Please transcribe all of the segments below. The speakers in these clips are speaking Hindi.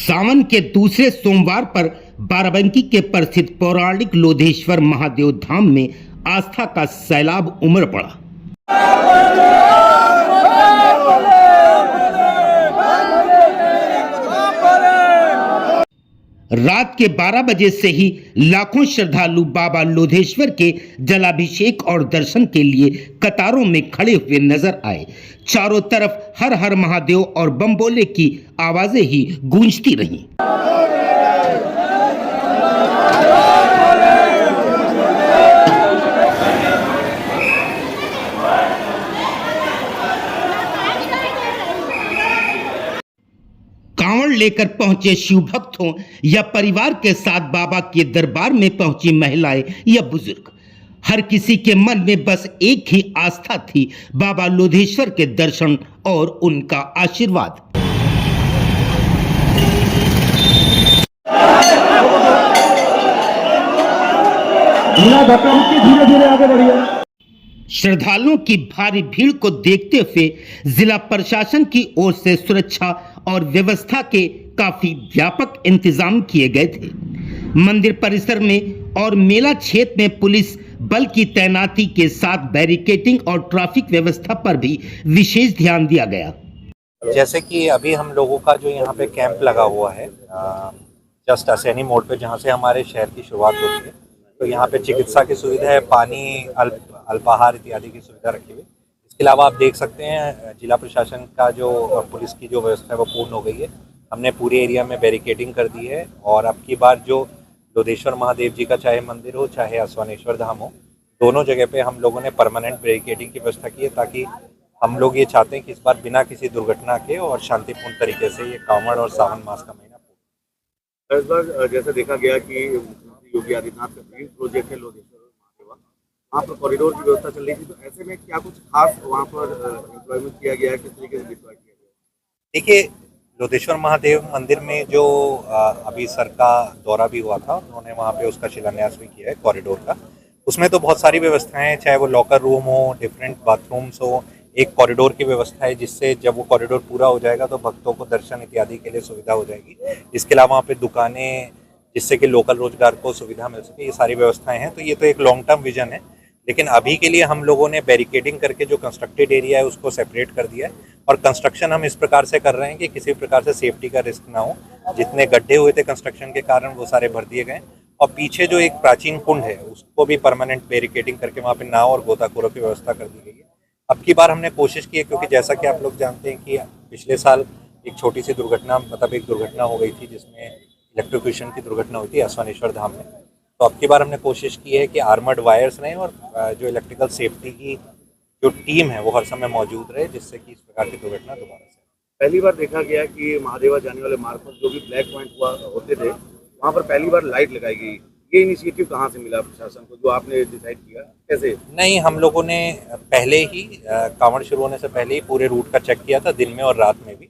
सावन के दूसरे सोमवार पर बाराबंकी के प्रसिद्ध पौराणिक लोधेश्वर महादेव धाम में आस्था का सैलाब उमड़ पड़ा। रात के 12 बजे से ही लाखों श्रद्धालु बाबा लोधेश्वर के जलाभिषेक और दर्शन के लिए कतारों में खड़े हुए नजर आए। चारों तरफ हर हर महादेव और बम बोले की आवाजें ही गूंजती रहीं। कांवड़ लेकर पहुंचे शिव भक्तों या परिवार के साथ बाबा के दरबार में पहुंची महिलाएं या बुजुर्ग, हर किसी के मन में बस एक ही आस्था थी, बाबा लोधेश्वर के दर्शन और उनका आशीर्वाद। धीरे धीरे आगे बढ़िए। श्रद्धालुओं की भारी भीड़ को देखते हुए जिला प्रशासन की ओर से सुरक्षा और व्यवस्था के काफी व्यापक इंतजाम किए गए थे। मंदिर परिसर में और मेला क्षेत्र में पुलिस बल की तैनाती के साथ बैरिकेडिंग और ट्रैफिक व्यवस्था पर भी विशेष ध्यान दिया गया। जैसे कि अभी हम लोगों का जो यहाँ पे कैंप लगा हुआ है जस्ट असैनी मोड़ पे, जहाँ से हमारे शहर की शुरुआत होती है, तो यहाँ पे चिकित्सा की सुविधा है, पानी, अल्पाहार इत्यादि की सुविधा रखी हुई। इसके अलावा आप देख सकते हैं जिला प्रशासन का जो पुलिस की जो व्यवस्था है वो पूर्ण हो गई है। हमने पूरे एरिया में बैरिकेडिंग कर दी है और अब की बार जो लोधेश्वर महादेव जी का चाहे मंदिर हो चाहे असवानेश्वर धाम हो, दोनों जगह पे हम लोगों ने परमानेंट बैरिकेडिंग की व्यवस्था की है, ताकि हम लोग ये चाहते हैं कि इस बार बिना किसी दुर्घटना के और शांतिपूर्ण तरीके से ये कांवड़ और सावन मास का महीना पूरा। इस बार जैसे देखा गया कि मुख्यमंत्री योगी आदित्यनाथ का ड्रीम प्रोजेक्ट है लोधेश्वर महादेवा, वहाँ पर कॉरिडोर की व्यवस्था चल रही थी, तो ऐसे में क्या कुछ खास वहाँ पर एम्प्लॉयमेंट किया गया है, किस तरीके से डिप्लॉय किया गया? देखिए, लोधेश्वर महादेव मंदिर में जो अभी सर का दौरा भी हुआ था, उन्होंने वहाँ पे उसका शिलान्यास भी किया है कॉरिडोर का। उसमें तो बहुत सारी व्यवस्थाएं हैं, चाहे वो लॉकर रूम हो, डिफरेंट बाथरूम्स हो, एक कॉरिडोर की व्यवस्था है जिससे जब वो कॉरिडोर पूरा हो जाएगा तो भक्तों को दर्शन इत्यादि के लिए सुविधा हो जाएगी। इसके अलावा वहाँ पे दुकानें, जिससे कि लोकल रोजगार को सुविधा मिल सके, ये सारी व्यवस्थाएं हैं। तो ये तो एक लॉन्ग टर्म विजन है, लेकिन अभी के लिए हम लोगों ने बैरिकेडिंग करके जो कंस्ट्रक्टेड एरिया है उसको सेपरेट कर दिया है और कंस्ट्रक्शन हम इस प्रकार से कर रहे हैं कि किसी प्रकार से सेफ्टी का रिस्क ना हो। जितने गड्ढे हुए थे कंस्ट्रक्शन के कारण वो सारे भर दिए गए और पीछे जो एक प्राचीन कुंड है उसको भी परमानेंट बैरिकेडिंग करके वहाँ पे नाव और गोताखोरों की व्यवस्था कर दी गई है। अब की बार हमने कोशिश की है, क्योंकि जैसा कि आप लोग जानते हैं कि पिछले साल एक छोटी सी दुर्घटना, मतलब एक दुर्घटना हो गई थी जिसमें इलेक्ट्रोक्यूशन की दुर्घटना हुई थी असवानेश्वर धाम में। तो अब की बार हमने कोशिश की है कि आर्मर्ड वायर्स रहें और जो इलेक्ट्रिकल सेफ्टी की जो टीम है वो हर समय मौजूद रहे, जिससे कि इस प्रकार की दुर्घटना दोबारा से। पहली बार देखा गया कि महादेवा जाने वाले मार्ग पर जो भी ब्लैक पॉइंट हुआ होते थे वहाँ पर पहली बार लाइट लगाई गई। ये इनिशिएटिव कहाँ से मिला प्रशासन को, जो आपने डिसाइड किया, कैसे? नहीं, हम लोगों ने पहले ही कांवड़ शुरू होने से पहले ही पूरे रूट का चेक किया था, दिन में और रात में भी।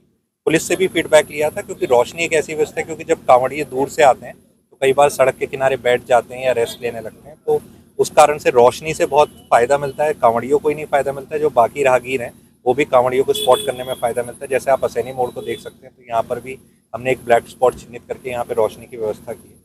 पुलिस से भी फीडबैक लिया था, क्योंकि रोशनी एक ऐसी व्यवस्था है, क्योंकि जब कांवड़िए दूर से आते हैं तो कई बार सड़क के किनारे बैठ जाते हैं या रेस्ट लेने लगते हैं, तो उस कारण से रोशनी से बहुत फ़ायदा मिलता है। कांवड़ियों को ही नहीं फ़ायदा मिलता है, जो बाकी राहगीर हैं वो भी कांवड़ियों को स्पॉट करने में फ़ायदा मिलता है। जैसे आप असैनी मोड़ को देख सकते हैं, तो यहाँ पर भी हमने एक ब्लैक स्पॉट चिन्हित करके यहाँ पर रोशनी की व्यवस्था की है।